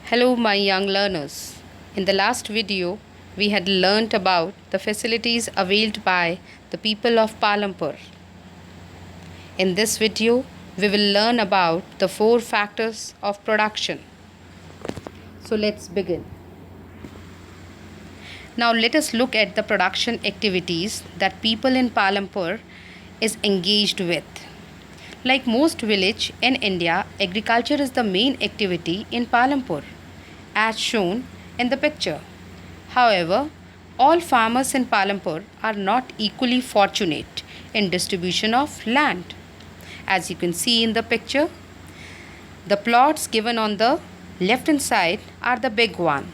Hello, my young learners. In the last video, we had learnt about the facilities availed by the people of Palampur. In this video, we will learn about the four factors of production. So let's begin. Now let us look at the production activities that people in Palampur is engaged with. Like most village in India, agriculture is the main activity in Palampur, as shown in the picture. However, all farmers in Palampur are not equally fortunate in distribution of land. As you can see in the picture, the plots given on the left hand side are the big one,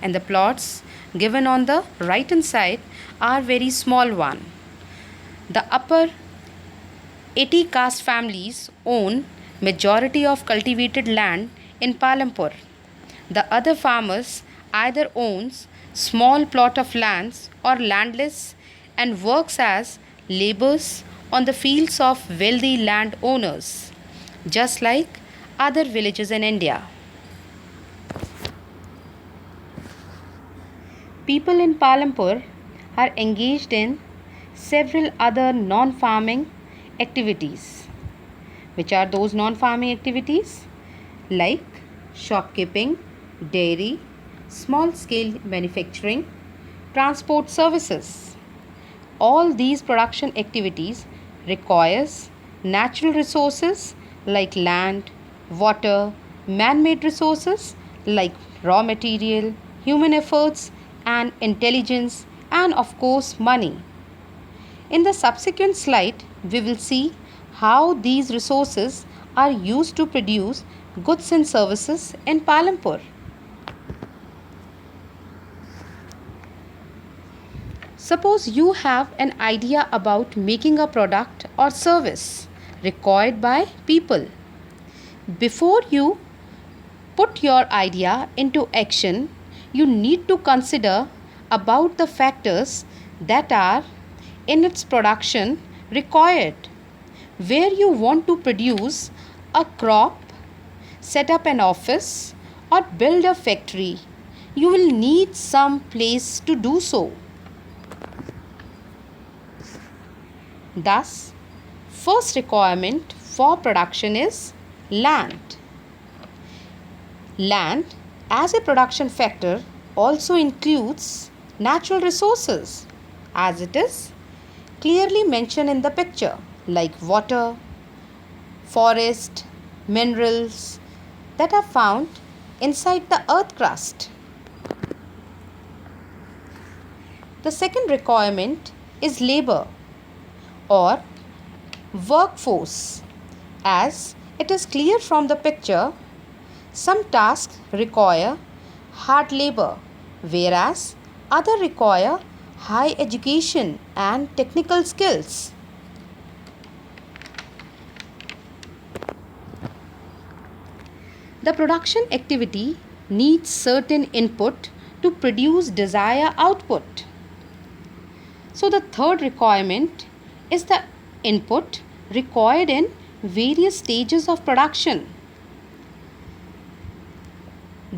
and the plots given on the right hand side are very small one. The upper 80 caste families own majority of cultivated land in Palampur. The other farmers either owns small plot of lands or landless and works as laborers on the fields of wealthy landowners, just like other villages in India. People in Palampur are engaged in several other non-farming activities. Which are those non-farming activities? Like shopkeeping, dairy, small-scale manufacturing, transport services. All these production activities requires natural resources like land, water, man-made resources like raw material, human efforts and intelligence, and of course money. In the subsequent slide, we will see how these resources are used to produce goods and services in Palampur. Suppose you have an idea about making a product or service required by people. Before you put your idea into action, you need to consider about the factors that are in its production required. Where you want to produce a crop, set up an office or build a factory, you will need some place to do so. Thus, first requirement for production is land. Land as a production factor also includes natural resources, as it is clearly mentioned in the picture, like water, forest, minerals that are found inside the earth crust. The second requirement is labor or workforce. As it is clear from the picture, some tasks require hard labor, whereas others require high education and technical skills. The production activity needs certain input to produce desired output. So the third requirement is the input required in various stages of production.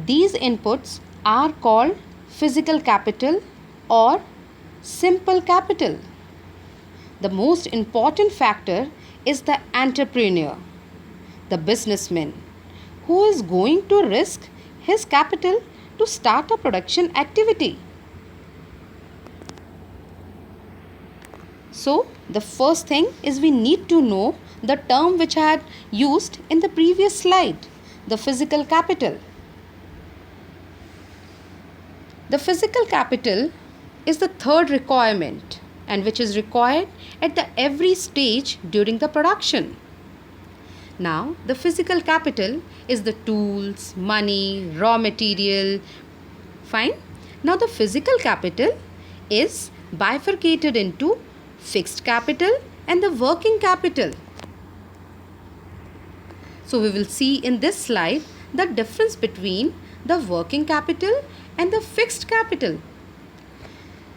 These inputs are called physical capital or simple capital. The most important factor is the entrepreneur, the businessman, who is going to risk his capital to start a production activity. So, the first thing is we need to know the term which I had used in the previous slide, the physical capital. The physical capital is the third requirement and which is required at the every stage during the production. Now, the physical capital is the tools, money, raw material. Fine. Now, the physical capital is bifurcated into fixed capital and the working capital. So, we will see in this slide the difference between the working capital and the fixed capital.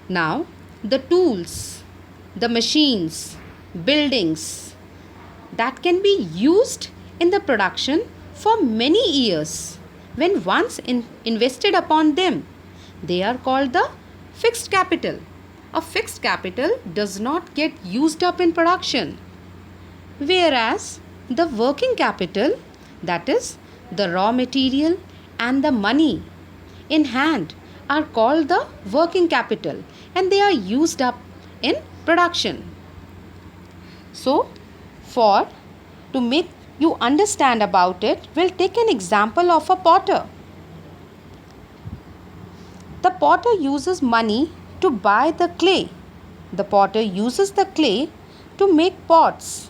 Now, the tools, the machines, buildings that can be used in the production for many years when once invested upon them, they are called the fixed capital. A fixed capital does not get used up in production, whereas the working capital, that is the raw material and the money in hand, are called the working capital and they are used up in production. So, for to make you understand about it, we'll take an example of a potter. The potter uses money to buy the clay. The potter uses the clay to make pots.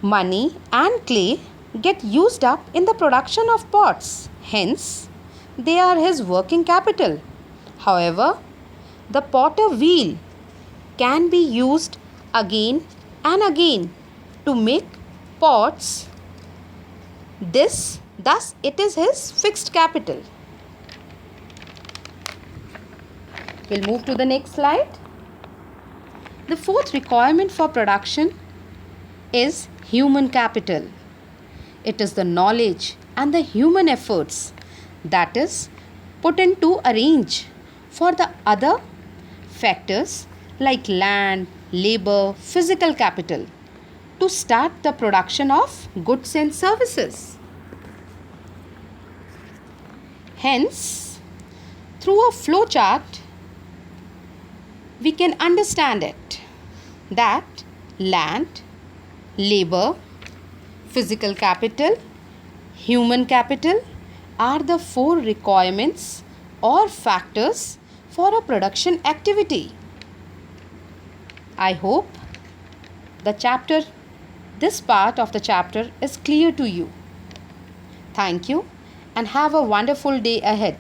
Money and clay get used up in the production of pots. Hence, they are his working capital. However, the potter wheel can be used again and again to make pots. Thus, it is his fixed capital. We'll move to the next slide. The fourth requirement for production is human capital. It is the knowledge and the human efforts that is put into arrange for the other factors like land, labor, physical capital to start the production of goods and services. Hence, through a flow chart, we can understand it that land, labor, physical capital, human capital are the four requirements or factors for a production activity. I hope this part of the chapter is clear to you. Thank you and have a wonderful day ahead.